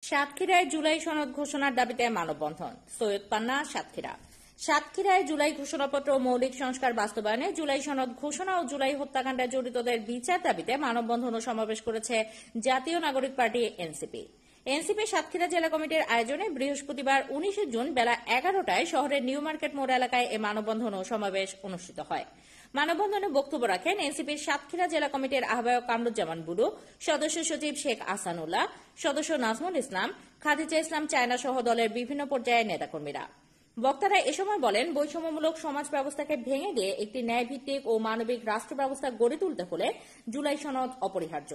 সাতক্ষীরায় জুলাই সনদ ঘোষণার দাবিতে মানববন্ধন। সৈয়দ পান্না, সাতক্ষীরা। সাতক্ষীরায় জুলাই ঘোষণাপত্র ও মৌলিক সংস্কার বাস্তবায়নে জুলাই সনদ ঘোষণা ও জুলাই হত্যাকাণ্ডে জড়িতদের বিচার দাবিতে মানববন্ধন ও সমাবেশ করেছে জাতীয় নাগরিক পার্টি এনসিপি। এনসিপি সাতক্ষীরা জেলা কমিটির আয়োজনে বৃহস্পতিবার 19 জুন বেলা 11টায় শহরের নিউ মার্কেট মোড় এলাকায় এ মানববন্ধন ও সমাবেশ অনুষ্ঠিত হয়। মানববন্ধনে বক্তব্য রাখেন এনসিপির সাতক্ষীরা জেলা কমিটির আহ্বায়ক কামরুজ্জামান বুড়ো, সদস্য সচিব শেখ আহসানুল্লাহ, সদস্য নাজমুল ইসলাম, খাদিজা ইসলাম চায়না সহ দলের বিভিন্ন পর্যায়ের নেতাকর্মীরা। বক্তারা এ সময় বলেন, বৈষম্যমূলক সমাজ ব্যবস্থাকে ভেঙে দিয়ে একটি ন্যায়ভিত্তিক ও মানবিক রাষ্ট্র ব্যবস্থা গড়ে তুলতে হলে জুলাই সনদ অপরিহার্য।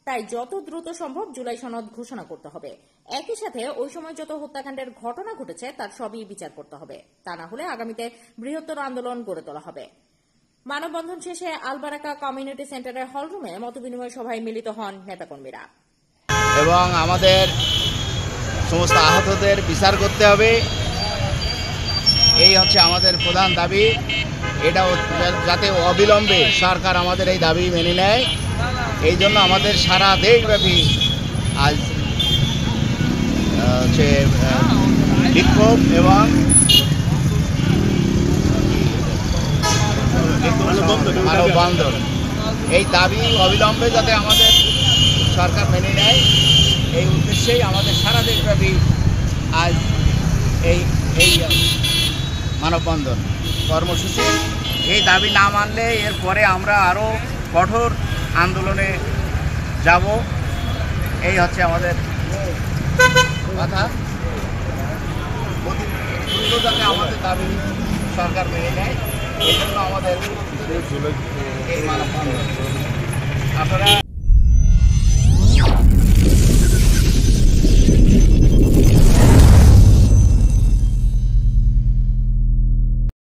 তাই যত দ্রুত সম্ভব জুলাই সনদ ঘোষণা করতে হবে। একই সাথে ওই সময় যত হত্যাকাণ্ডের ঘটনা ঘটেছে তার সবই বিচার করতে হবে। তা না হলে আগামীতে বৃহত্তর আন্দোলন গড়ে তোলা হবে। মানববন্ধন শেষে আলবারাকা কমিউনিটি সেন্টারের হলরুমে মতবিনিময় সভায় মিলিত হন নেতাকর্মীরা। এবং আমাদের সমস্ত আহতদের বিচার করতে হবে, এই হচ্ছে আমাদের প্রধান দাবি। এটাও যাতে অবিলম্বে সরকার আমাদের এই দাবি মেনে নেয়, এই জন্য আমাদের সারা দেশব্যাপী আজ হচ্ছে বিক্ষোভ এবং মানববন্ধন। এই দাবি অবিলম্বে যাতে আমাদের সরকার মেনে নেয়, এই উদ্দেশ্যেই আমাদের সারা দেশব্যাপী আজ এই মানববন্ধন কর্মসূচি। এই দাবি না মানলে এরপরে আমরা আরও কঠোর আন্দোলনে যাব। এই হচ্ছে আমাদের কথা। দ্রুত যাতে আমাদের দাবি সরকার মেনে নেয়, এই জন্য আমাদের এই মানববন্ধন। আপনারা